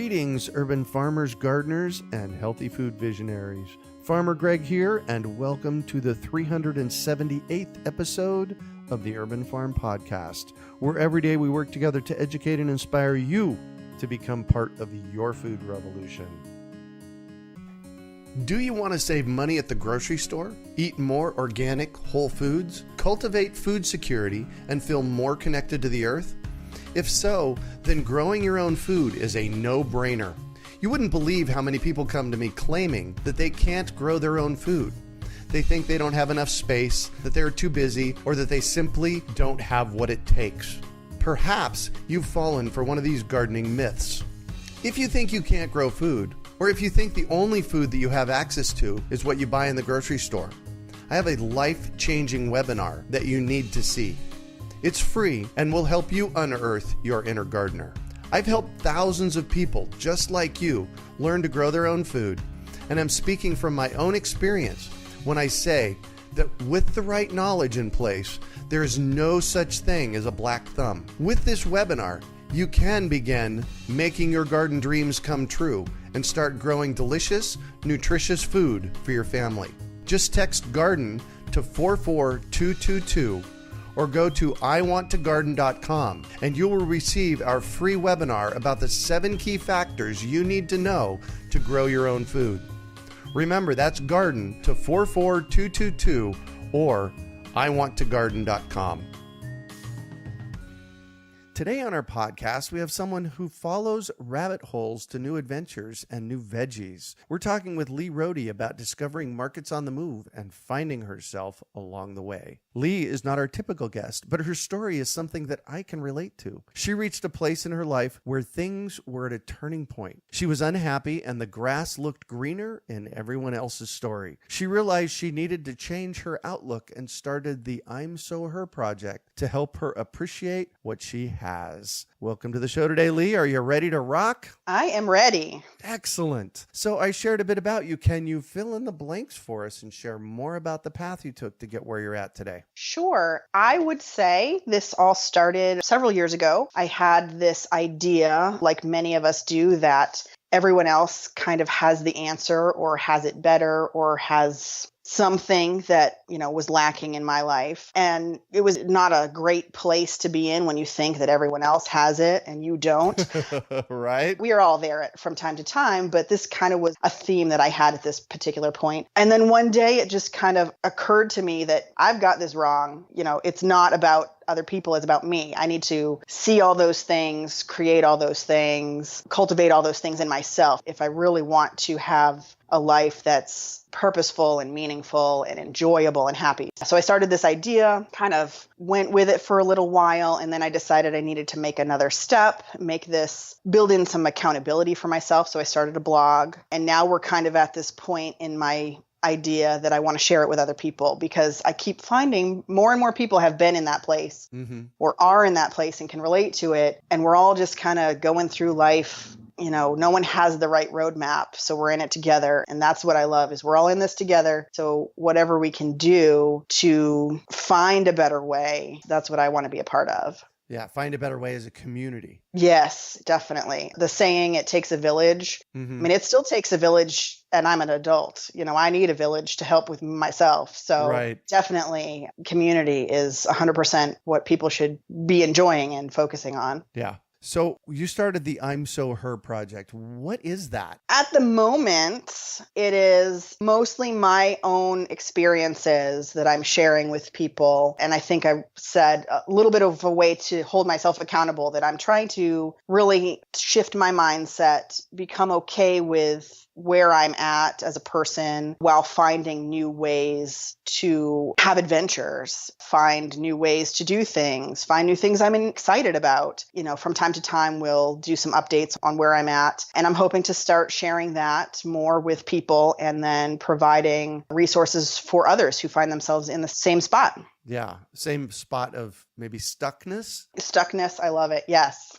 Greetings, urban farmers, gardeners, and healthy food visionaries. Farmer Greg here, and welcome to the 378th episode of the Urban Farm Podcast, where every day we work together to educate and inspire you to become part of your food revolution. Do you want to save money at the grocery store, eat more organic, whole foods, cultivate food security, and feel more connected to the earth? If so, then growing your own food is a no-brainer. You wouldn't believe how many people come to me claiming that they can't grow their own food. They think they don't have enough space, that they're too busy, or that they simply don't have what it takes. Perhaps you've fallen for one of these gardening myths. If you think you can't grow food, or if you think the only food that you have access to is what you buy in the grocery store, I have a life-changing webinar that you need to see. It's free and will help you unearth your inner gardener. I've helped thousands of people just like you learn to grow their own food, and I'm speaking from my own experience when I say that with the right knowledge in place, there is no such thing as a black thumb. With this webinar, you can begin making your garden dreams come true and start growing delicious, nutritious food for your family. Just text GARDEN to 44222 or go to iwanttogarden.com and you will receive our free webinar about the 7 key factors you need to know to grow your own food. Remember, that's GARDEN to 44222 or iwanttogarden.com. Today on our podcast, we have someone who follows rabbit holes to new adventures and new veggies. We're talking with Rhodey about discovering markets on the move and finding herself along the way. Lee is not our typical guest, but her story is something that I can relate to. She reached a place in her life where things were at a turning point. She was unhappy and the grass looked greener in everyone else's story. She realized she needed to change her outlook and started the I'm So Her project to help her appreciate what she has. Welcome to the show today, Lee. Are you ready to rock? I am ready. Excellent. So I shared a bit about you. Can you fill in the blanks for us and share more about the path you took to get where you're at today? Sure. I would say this all started several years ago. I had this idea, like many of us do, that everyone else kind of has the answer or has it better or has something that, was lacking in my life. And it was not a great place to be in when you think that everyone else has it and you don't. Right. We are all there from time to time, but this kind of was a theme that I had at this particular point. And then one day it just kind of occurred to me that I've got this wrong. It's not about other people, it's about me. I need to see all those things, create all those things, cultivate all those things in myself if I really want to have a life that's purposeful and meaningful and enjoyable and happy. So I started this idea, kind of went with it for a little while, and then I decided I needed to make another step, build in some accountability for myself. So I started a blog, and now we're kind of at this point in my idea that I want to share it with other people because I keep finding more and more people have been in that place or are in that place and can relate to it. And we're all just kind of going through life. No one has the right roadmap. So we're in it together. And that's what I love is we're all in this together. So whatever we can do to find a better way, that's what I want to be a part of. Yeah, find a better way as a community. Yes, definitely. The saying, it takes a village. I mean, it still takes a village, and I'm an adult. I need a village to help with myself. So Definitely community is 100% what people should be enjoying and focusing on. Yeah. So you started the I'm So Her project. What is that? At the moment, it is mostly my own experiences that I'm sharing with people. And I think I said a little bit of a way to hold myself accountable, that I'm trying to really shift my mindset, become okay with where I'm at as a person while finding new ways to have adventures, find new ways to do things, find new things I'm excited about. From time to time, we'll do some updates on where I'm at. And I'm hoping to start sharing that more with people and then providing resources for others who find themselves in the same spot. Yeah. Same spot of maybe stuckness. Stuckness. I love it. Yes.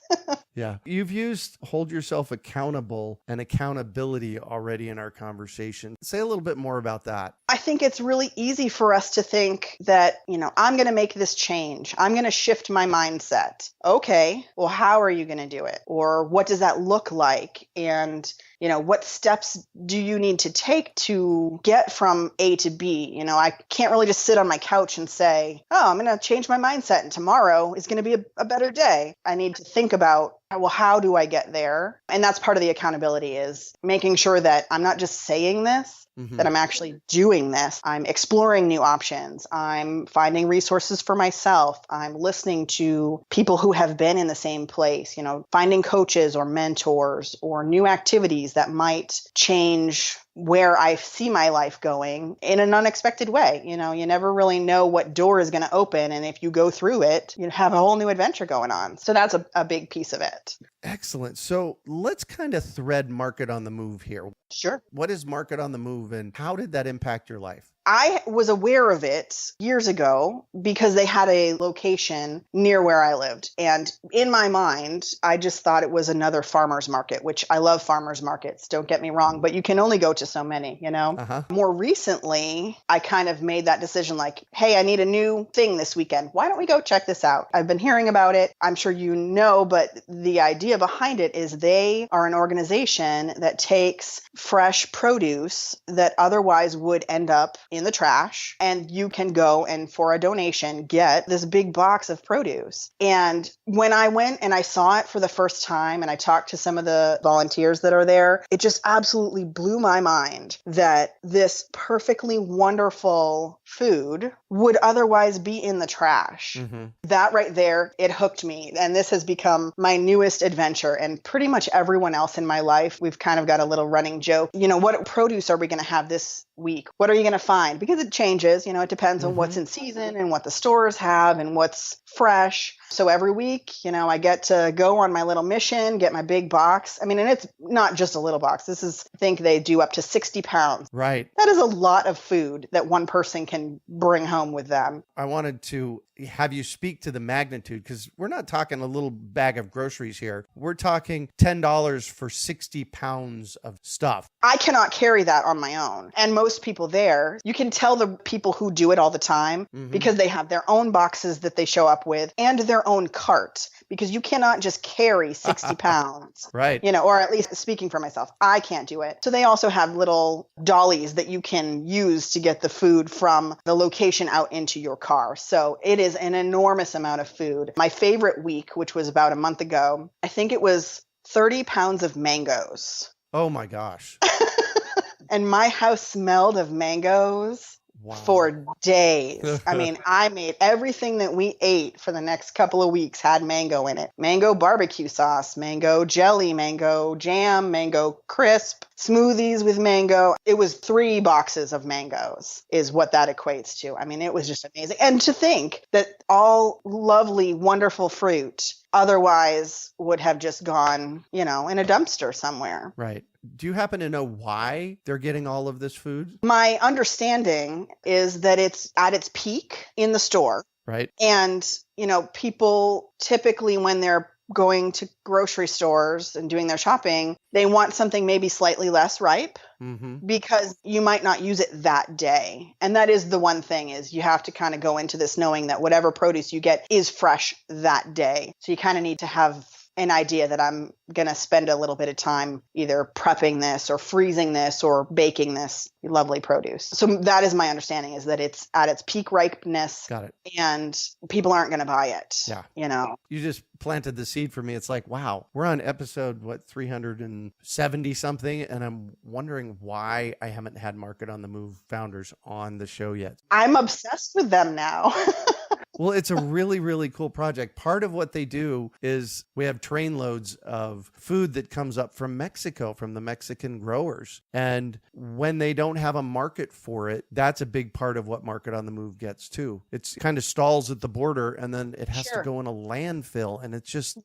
Yeah. You've used hold yourself accountable and accountability already in our conversation. Say a little bit more about that. I think it's really easy for us to think that, I'm going to make this change. I'm going to shift my mindset. Okay. Well, how are you going to do it? Or what does that look like? and what steps do you need to take to get from A to B? I can't really just sit on my couch and say, oh, I'm going to change my mindset and tomorrow is going to be a better day. I need to think about, well, how do I get there? And that's part of the accountability, is making sure that I'm not just saying this, that I'm actually doing this. I'm exploring new options. I'm finding resources for myself. I'm listening to people who have been in the same place, finding coaches or mentors or new activities that might change where I see my life going in an unexpected way. You never really know what door is going to open. And if you go through it, you have a whole new adventure going on. So that's a big piece of it. Excellent. So let's kind of thread Market on the Move here. Sure. What is Market on the Move and how did that impact your life? I was aware of it years ago because they had a location near where I lived. And in my mind, I just thought it was another farmer's market, which I love farmer's markets, don't get me wrong, but you can only go to so many, More recently, I kind of made that decision like, hey, I need a new thing this weekend. Why don't we go check this out? I've been hearing about it. I'm sure you know, but the idea behind it is they are an organization that takes fresh produce that otherwise would end up in the trash, and you can go and for a donation get this big box of produce. And when I went and I saw it for the first time and I talked to some of the volunteers that are there, it just absolutely blew my mind that this perfectly wonderful food would otherwise be in the trash. That right there, it hooked me. And this has become my newest adventure. And pretty much everyone else in my life, we've kind of got a little running joke. What produce are we going to have this week? What are you going to find? Because it changes, it depends on what's in season and what the stores have and what's fresh. So every week, I get to go on my little mission, get my big box. I mean, and it's not just a little box. I think they do up to 60 pounds. Right. That is a lot of food that one person can bring home with them. I wanted to have you speak to the magnitude, because we're not talking a little bag of groceries here. We're talking $10 for 60 pounds of stuff. I cannot carry that on my own. And most people there, you can tell the people who do it all the time because they have their own boxes that they show up with and their own cart, because you cannot just carry 60 pounds. Right. Or at least speaking for myself, I can't do it. So they also have little dollies that you can use to get the food from the location out into your car. So it is an enormous amount of food. My favorite week, which was about a month ago, I think it was 30 pounds of mangoes. Oh my gosh. And my house smelled of mangoes for days. I mean, I made everything that we ate for the next couple of weeks had mango in it. Mango barbecue sauce, mango jelly, mango jam, mango crisp, smoothies with mango. It was 3 boxes of mangoes is what that equates to. I mean, it was just amazing. And to think that all lovely, wonderful fruit otherwise would have just gone, in a dumpster somewhere. Right. Do you happen to know why they're getting all of this food? My understanding is that it's at its peak in the store. Right. And, people typically when they're going to grocery stores and doing their shopping, they want something maybe slightly less ripe because you might not use it that day. And that is the one thing, is you have to kind of go into this knowing that whatever produce you get is fresh that day. So you kind of need to have an idea that I'm going to spend a little bit of time either prepping this or freezing this or baking this lovely produce. So that is my understanding, is that it's at its peak ripeness. Got it. And people aren't going to buy it. Yeah. You just planted the seed for me. It's like, wow, we're on episode, 370 something. And I'm wondering why I haven't had Market on the Move founders on the show yet. I'm obsessed with them now. Well, it's a really, really cool project. Part of what they do is we have trainloads of food that comes up from Mexico, from the Mexican growers. And when they don't have a market for it, that's a big part of what Market on the Move gets too. It's kind of stalls at the border and then it has to go in a landfill, and it's just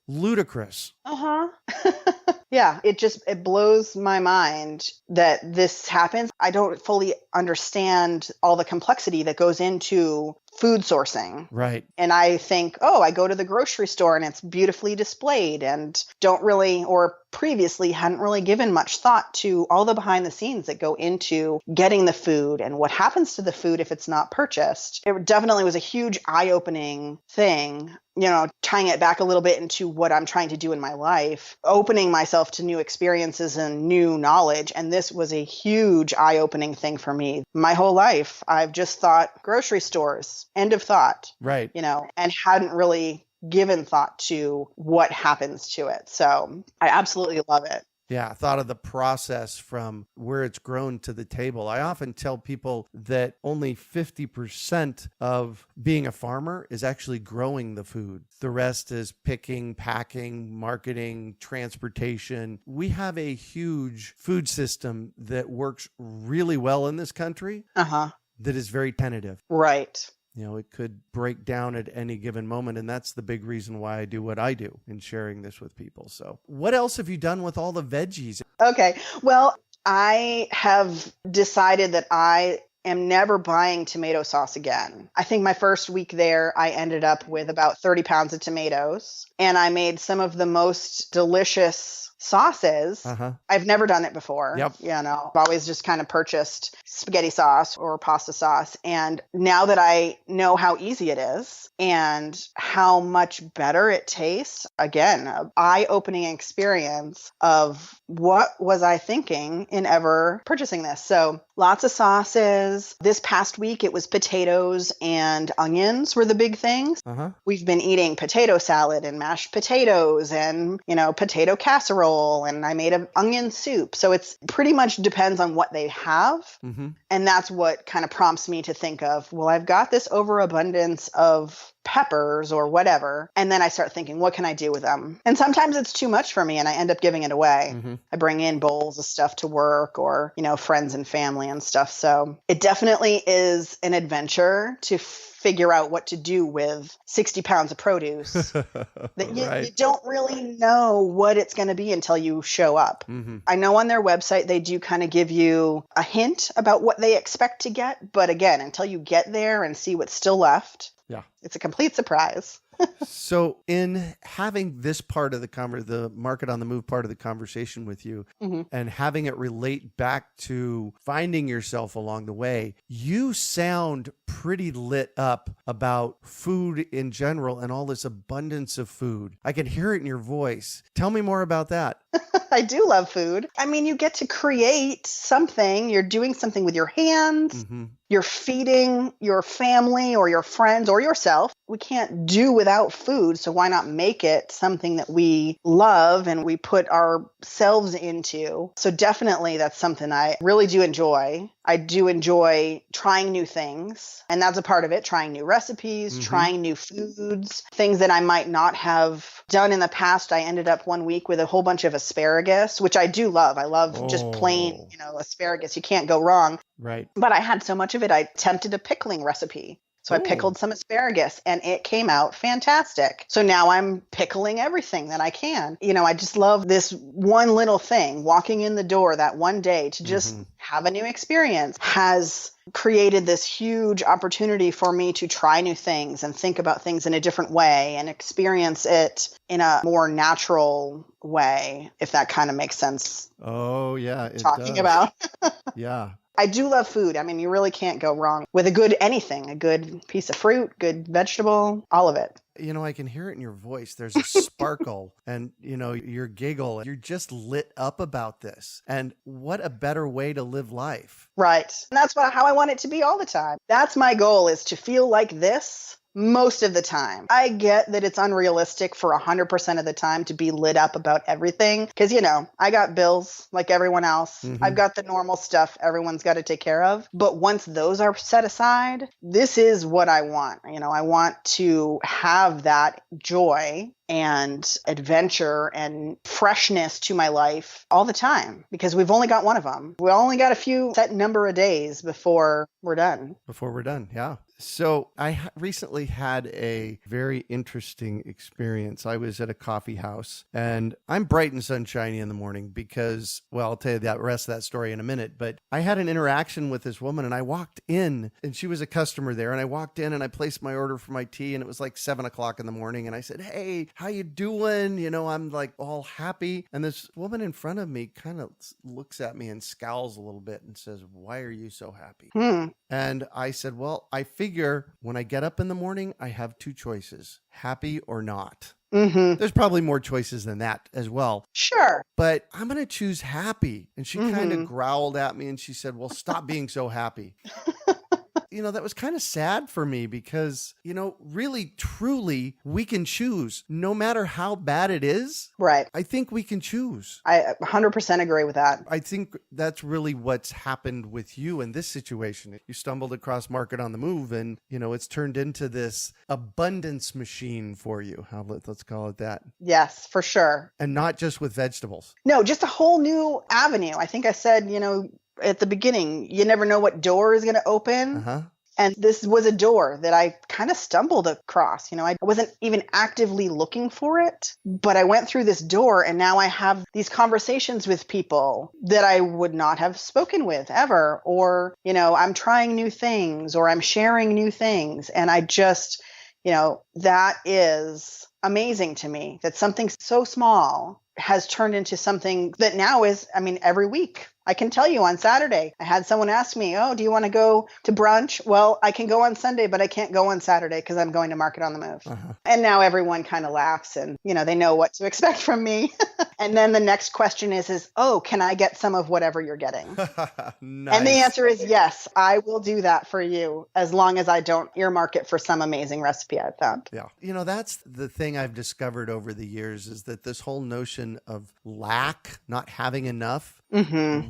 ludicrous. Yeah, it blows my mind that this happens. I don't fully understand all the complexity that goes into food sourcing. Right. And I think, I go to the grocery store and it's beautifully displayed and don't really, or previously hadn't really given much thought to all the behind the scenes that go into getting the food and what happens to the food if it's not purchased. It definitely was a huge eye-opening thing, tying it back a little bit into what I'm trying to do in my life, opening myself to new experiences and new knowledge. And this was a huge eye-opening thing for me. My whole life, I've just thought grocery stores, end of thought, right? And hadn't really given thought to what happens to it. So I absolutely love it. Yeah, I thought of the process from where it's grown to the table. I often tell people that only 50% of being a farmer is actually growing the food. The rest is picking, packing, marketing, transportation. We have a huge food system that works really well in this country that is very tentative. Right. It could break down at any given moment. And that's the big reason why I do what I do in sharing this with people. So what else have you done with all the veggies? Okay. Well, I have decided that I am never buying tomato sauce again. I think my first week there, I ended up with about 30 pounds of tomatoes, and I made some of the most delicious sauces. I've never done it before. Yep. I've always just kind of purchased spaghetti sauce or pasta sauce. And now that I know how easy it is and how much better it tastes, again, an eye-opening experience of what was I thinking in ever purchasing this. So lots of sauces. This past week, it was potatoes and onions were the big things. We've been eating potato salad and mashed potatoes and, potato casserole, and I made an onion soup. So it's pretty much depends on what they have. And that's what kind of prompts me to think of, well, I've got this overabundance of peppers or whatever. And then I start thinking, what can I do with them? And sometimes it's too much for me and I end up giving it away. I bring in bowls of stuff to work or, friends and family and stuff. So it definitely is an adventure to figure out what to do with 60 pounds of produce that you don't really know what it's going to be until you show up. I know on their website, they do kind of give you a hint about what they expect to get. But again, until you get there and see what's still left, it's a complete surprise. So in having this part of the market on the move part of the conversation with you and having it relate back to finding yourself along the way, you sound pretty lit up about food in general and all this abundance of food. I can hear it in your voice. Tell me more about that. I do love food. I mean, you get to create something. You're doing something with your hands. You're feeding your family or your friends or yourself. We can't do without food, so why not make it something that we love and we put ourselves into? So definitely that's something I really do enjoy. I do enjoy trying new things, and that's a part of it, trying new recipes, trying new foods, things that I might not have done in the past. I ended up one week with a whole bunch of asparagus, which I do love. I love just plain, asparagus. You can't go wrong. Right. But I had so much of it, I attempted a pickling recipe. So I pickled some asparagus and it came out fantastic. So now I'm pickling everything that I can. I just love this one little thing, walking in the door that one day to just have a new experience has created this huge opportunity for me to try new things and think about things in a different way and experience it in a more natural way, if that kind of makes sense. Oh, yeah. Talking about. Yeah. I do love food. I mean, you really can't go wrong with a good piece of fruit, good vegetable, all of it. I can hear it in your voice. There's a sparkle and, your giggle. You're just lit up about this. And what a better way to live life. Right. And that's how I want it to be all the time. That's my goal, is to feel like this most of the time. I get that it's unrealistic for 100% of the time to be lit up about everything because, I got bills like everyone else. I've got the normal stuff everyone's got to take care of. But once those are set aside, this is what I want. I want to have that joy and adventure and freshness to my life all the time because we've only got one of them. We only got a few set number of days before we're done. Yeah. So I recently had a very interesting experience. I was at a coffee house, and I'm bright and sunshiny in the morning because, well, I'll tell you the rest of that story in a minute, but I had an interaction with this woman, and I walked in, and she was a customer there, and I walked in and I placed my order for my tea, and it was like 7:00 in the morning, and I said, "Hey, how you doing?" I'm like all happy, and this woman in front of me kind of looks at me and scowls a little bit and says, "Why are you so happy?" And I said, "Well, I figure when I get up in the morning, I have two choices, happy or not." There's probably more choices than that as well. Sure. But I'm going to choose happy. And she kind of growled at me and she said, "Well, stop being so happy." That was kind of sad for me because, really, truly, we can choose no matter how bad it is. Right. I think we can choose. I 100% agree with that. I think that's really what's happened with you in this situation. You stumbled across Market on the Move and, it's turned into this abundance machine for you. Let's call it that. Yes, for sure. And not just with vegetables. No, just a whole new avenue. I think I said, at the beginning, you never know what door is going to open. And this was a door that I kind of stumbled across. I wasn't even actively looking for it, but I went through this door and now I have these conversations with people that I would not have spoken with ever. Or, I'm trying new things or I'm sharing new things. And I just, that is amazing to me that something so small has turned into something that now is, every week. I can tell you on Saturday, I had someone ask me, "Oh, do you want to go to brunch?" Well, I can go on Sunday, but I can't go on Saturday because I'm going to Market on the Move. And now everyone kind of laughs and, they know what to expect from me. And then the next question is, "Oh, can I get some of whatever you're getting?" Nice. And the answer is yes, I will do that for you as long as I don't earmark it for some amazing recipe I've found. Yeah. That's the thing I've discovered over the years is that this whole notion of lack, not having enough,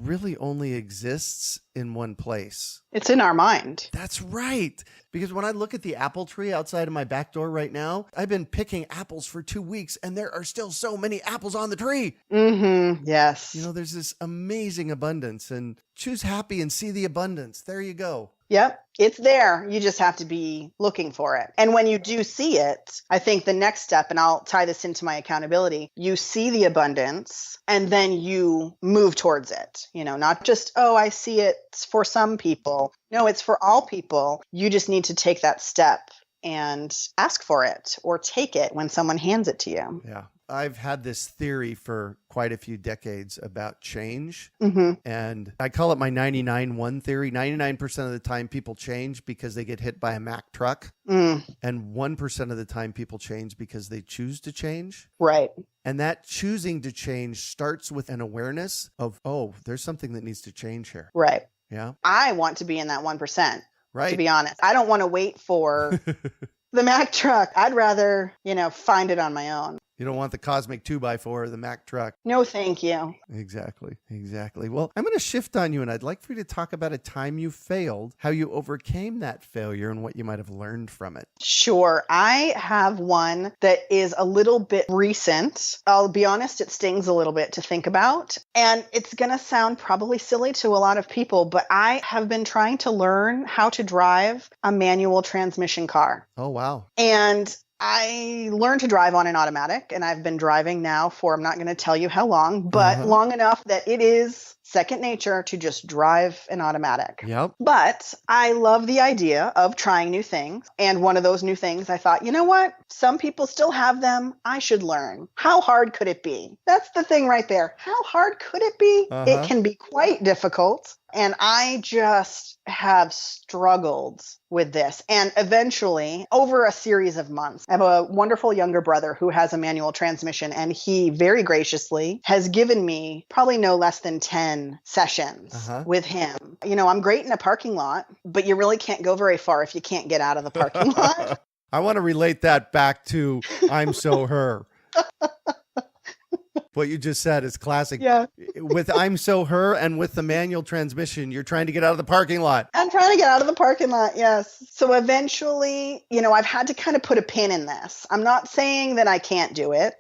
really only exists in one place. It's in our mind. That's right. Because when I look at the apple tree outside of my back door right now, I've been picking apples for 2 weeks and there are still so many apples on the tree. Yes. There's this amazing abundance, and choose happy and see the abundance. There you go. Yep. It's there. You just have to be looking for it. And when you do see it, I think the next step, and I'll tie this into my accountability, you see the abundance and then you move towards it. Not just, "Oh, I see it for some people." No, it's for all people. You just need to take that step and ask for it or take it when someone hands it to you. Yeah. I've had this theory for quite a few decades about change. And I call it my 99-1 theory. 99% of the time people change because they get hit by a Mack truck. And 1% of the time people change because they choose to change. Right. And that choosing to change starts with an awareness of, oh, there's something that needs to change here. Right. Yeah. I want to be in that 1%. Right. To be honest, I don't want to wait for the Mack truck. I'd rather, find it on my own. You don't want the cosmic 2x4 or the Mack truck. No, thank you. Exactly. Well, I'm going to shift on you, and I'd like for you to talk about a time you failed, how you overcame that failure, and what you might have learned from it. Sure. I have one that is a little bit recent. I'll be honest, it stings a little bit to think about. And it's going to sound probably silly to a lot of people, but I have been trying to learn how to drive a manual transmission car. Oh, wow. And I learned to drive on an automatic, and I've been driving now for, I'm not going to tell you how long, but long enough that it is second nature to just drive an automatic. Yep. But I love the idea of trying new things. And one of those new things, I thought, you know what? Some people still have them. I should learn. How hard could it be? That's the thing right there. How hard could it be? It can be quite difficult. And I just have struggled with this. And eventually, over a series of months, I have a wonderful younger brother who has a manual transmission, and he very graciously has given me probably no less than 10 sessions with him. I'm great in a parking lot, but you really can't go very far if you can't get out of the parking lot. I want to relate that back to I'm So Her. What you just said is classic. Yeah. With I'm So Her and with the manual transmission, you're trying to get out of the parking lot. I'm trying to get out of the parking lot, yes. So eventually, I've had to kind of put a pin in this. I'm not saying that I can't do it.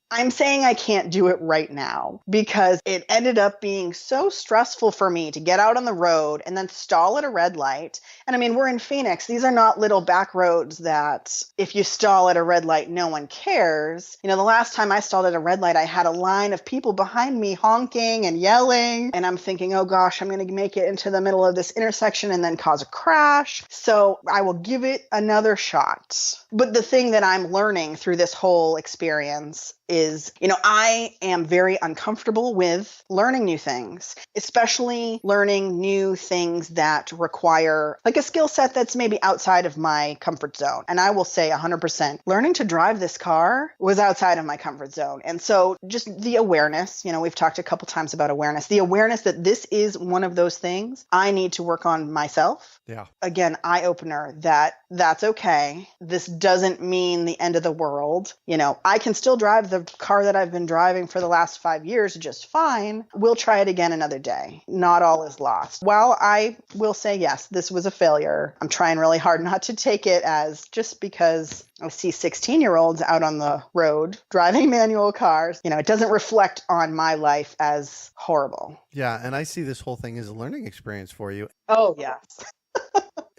I'm saying I can't do it right now because it ended up being so stressful for me to get out on the road and then stall at a red light. And I mean, we're in Phoenix. These are not little back roads that if you stall at a red light, no one cares. You know, the last time I stalled at a red light, I had a line of people behind me honking and yelling. And I'm thinking, oh gosh, I'm going to make it into the middle of this intersection and then cause a crash. So I will give it another shot. But the thing that I'm learning through this whole experience is, you know, I am very uncomfortable with learning new things, especially learning new things that require like a skill set that's maybe outside of my comfort zone. And I will say 100%, learning to drive this car was outside of my comfort zone. And so just the awareness, you know, we've talked a couple times about awareness, the awareness that this is one of those things I need to work on myself. Yeah. Again, eye opener that that's okay. This doesn't mean the end of the world. You know, I can still drive the car that I've been driving for the last 5 years just fine. We'll try it again another day. Not all is lost. While I will say, yes, this was a failure, I'm trying really hard not to take it as just because I see 16-year-olds out on the road driving manual cars. You know, it doesn't reflect on my life as horrible. Yeah. And I see this whole thing as a learning experience for you. Oh, yes.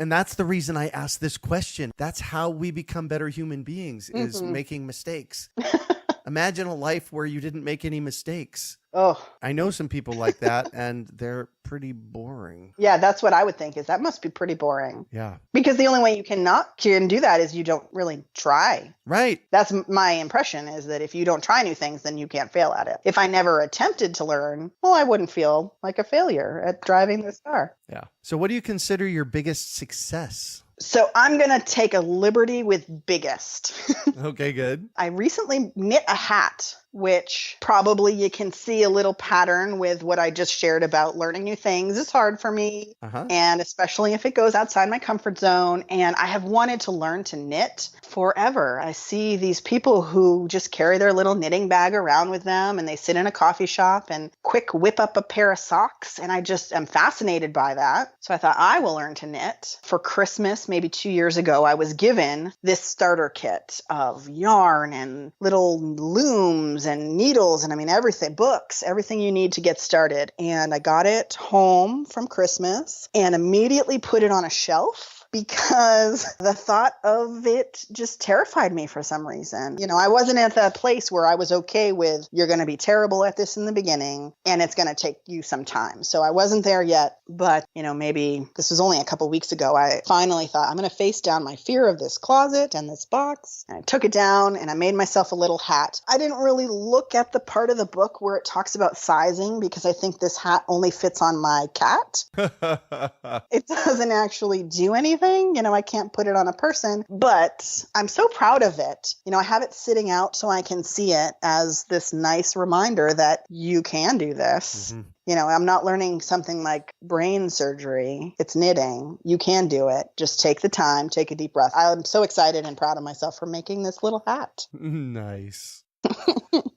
And that's the reason I asked this question. That's how we become better human beings, is making mistakes. Imagine a life where you didn't make any mistakes. Oh, I know some people like that, and they're pretty boring. yeah, that's what I would think is that must be pretty boring. Yeah. Because the only way you can do that is you don't really try. Right. That's my impression, is that if you don't try new things, then you can't fail at it. If I never attempted to learn, well, I wouldn't feel like a failure at driving this car. Yeah. So what do you consider your biggest success? So I'm going to take a liberty with biggest. Okay, good. I recently knit a hat, which probably you can see a little pattern with what I just shared about learning new things. It's hard for me, and especially if it goes outside my comfort zone. And I have wanted to learn to knit forever. I see these people who just carry their little knitting bag around with them, and they sit in a coffee shop and quick whip up a pair of socks. And I just am fascinated by that. So I thought I will learn to knit. For Christmas, maybe 2 years ago, I was given this starter kit of yarn and little looms and needles and I mean everything, books, everything you need to get started. And I got it home from Christmas and immediately put it on a shelf because the thought of it just terrified me for some reason. You know, I wasn't at that place where I was okay with you're going to be terrible at this in the beginning and it's going to take you some time. So I wasn't there yet, but you know, maybe this was only a couple weeks ago. I finally thought I'm going to face down my fear of this closet and this box. And I took it down and I made myself a little hat. I didn't really look at the part of the book where it talks about sizing because I think this hat only fits on my cat. It doesn't actually do anything. You know, I can't put it on a person, but I'm so proud of it. You know, I have it sitting out so I can see it as this nice reminder that you can do this. Mm-hmm. You know, I'm not learning something like brain surgery. It's knitting. You can do it. Just take the time, take a deep breath. I'm so excited and proud of myself for making this little hat. Nice.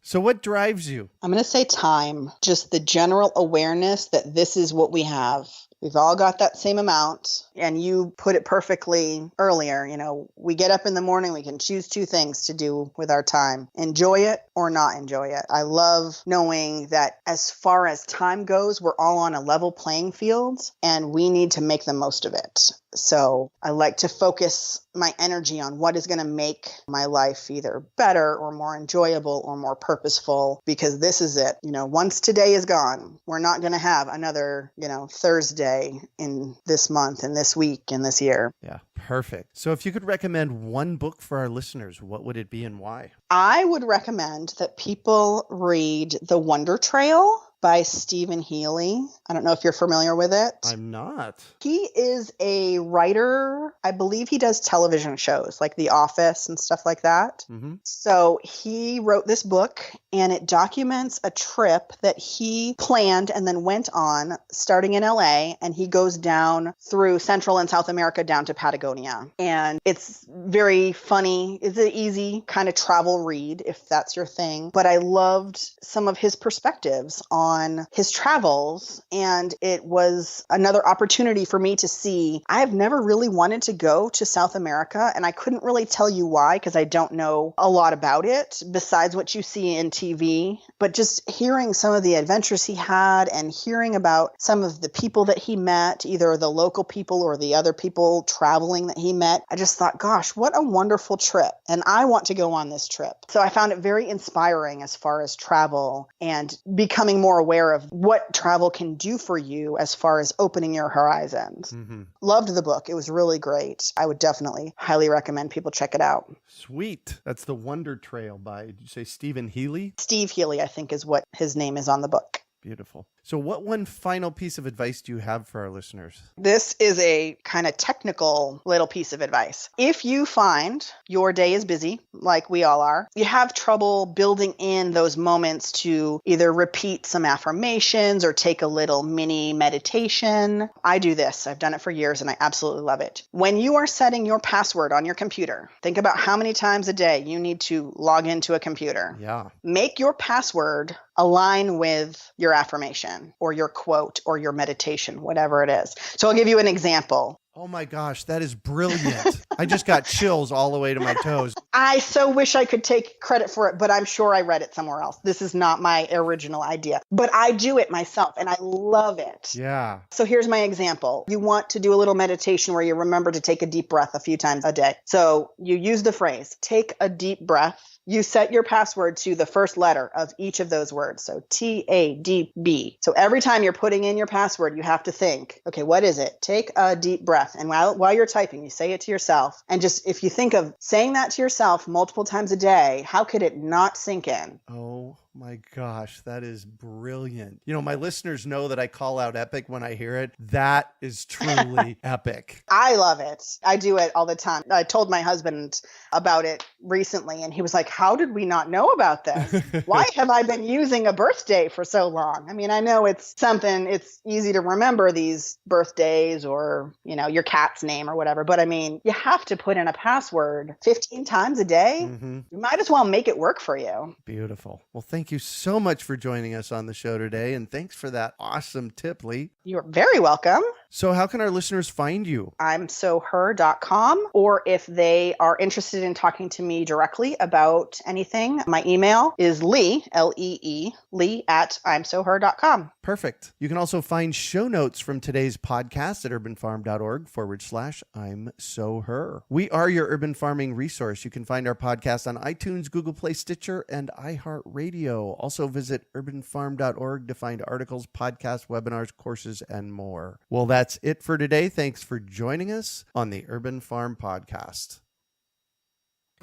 So what drives you? I'm going to say time, just the general awareness that this is what we have. We've all got that same amount. And you put it perfectly earlier. You know, we get up in the morning, we can choose two things to do with our time. Enjoy it or not enjoy it. I love knowing that as far as time goes, we're all on a level playing field and we need to make the most of it. So I like to focus my energy on what is going to make my life either better or more enjoyable or more purposeful, because this is it. You know, once today is gone, we're not going to have another, you know, Thursday in this month and this week and this year. Yeah, perfect. So if you could recommend one book for our listeners, what would it be and why? I would recommend that people read The Wonder Trail by Stephen Healy. I don't know if you're familiar with it. I'm not. He is a writer. I believe he does television shows like The Office and stuff like that. Mm-hmm. So he wrote this book and it documents a trip that he planned and then went on starting in LA, and he goes down through Central and South America down to Patagonia. And it's very funny. It's an easy kind of travel read if that's your thing. But I loved some of his perspectives on on his travels, and it was another opportunity for me to see. I have never really wanted to go to South America, and I couldn't really tell you why because I don't know a lot about it besides what you see in TV. But just hearing some of the adventures he had and hearing about some of the people that he met, either the local people or the other people traveling that he met, I just thought, gosh, what a wonderful trip. And I want to go on this trip. So I found it very inspiring as far as travel and becoming more aware of what travel can do for you as far as opening your horizons. Mm-hmm. Loved the book. It was really great. I would definitely highly recommend people check it out. Sweet. That's The Wonder Trail by, did you say Stephen Healy? Steve Healy, I think is what his name is on the book. Beautiful. So what one final piece of advice do you have for our listeners? This is a kind of technical little piece of advice. If you find your day is busy, like we all are, you have trouble building in those moments to either repeat some affirmations or take a little mini meditation. I do this. I've done it for years and I absolutely love it. When you are setting your password on your computer, think about how many times a day you need to log into a computer. Yeah. Make your password align with your affirmation or your quote or your meditation, whatever it is. So I'll give you an example. Oh my gosh, that is brilliant. I just got chills all the way to my toes. I so wish I could take credit for it, but I'm sure I read it somewhere else. This is not my original idea, but I do it myself and I love it. Yeah. So here's my example. You want to do a little meditation where you remember to take a deep breath a few times a day. So you use the phrase, take a deep breath. You set your password to the first letter of each of those words. So TADB. So every time you're putting in your password, you have to think, okay, what is it? Take a deep breath. And while you're typing, you say it to yourself. And just if you think of saying that to yourself multiple times a day, how could it not sink in? Oh my gosh, that is brilliant. You know, my listeners know that I call out epic when I hear it. That is truly epic. I love it. I do it all the time. I told my husband about it recently and he was like, how did we not know about this? Why have I been using a birthday for so long? I mean, I know it's something, it's easy to remember these birthdays or, you know, your cat's name or whatever. But I mean, you have to put in a password 15 times a day. Mm-hmm. You might as well make it work for you. Beautiful. Well, thank you so much for joining us on the show today. And thanks for that awesome tip, Lee. You're very welcome. So how can our listeners find you? I'm soher.com, or if they are interested in talking to me directly about anything, my email is Lee, L-E-E, Lee at imsoher.com. Perfect. You can also find show notes from today's podcast at urbanfarm.org/I'm-so-her. We are your urban farming resource. You can find our podcast on iTunes, Google Play, Stitcher, and iHeartRadio. Also visit urbanfarm.org to find articles, podcasts, webinars, courses, and more. Well, that's it for today. Thanks for joining us on the Urban Farm Podcast.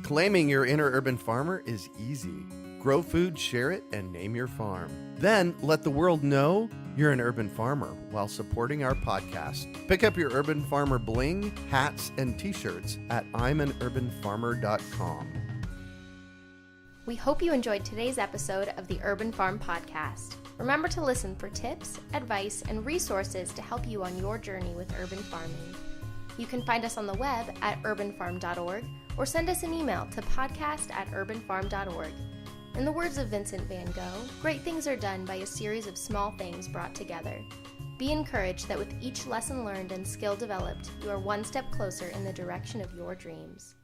Claiming your inner urban farmer is easy. Grow food, share it, and name your farm. Then let the world know you're an urban farmer while supporting our podcast. Pick up your Urban Farmer bling, hats, and t-shirts at imanurbanfarmer.com. We hope you enjoyed today's episode of the Urban Farm Podcast. Remember to listen for tips, advice, and resources to help you on your journey with urban farming. You can find us on the web at urbanfarm.org or send us an email to podcast@urbanfarm.org. In the words of Vincent van Gogh, great things are done by a series of small things brought together. Be encouraged that with each lesson learned and skill developed, you are one step closer in the direction of your dreams.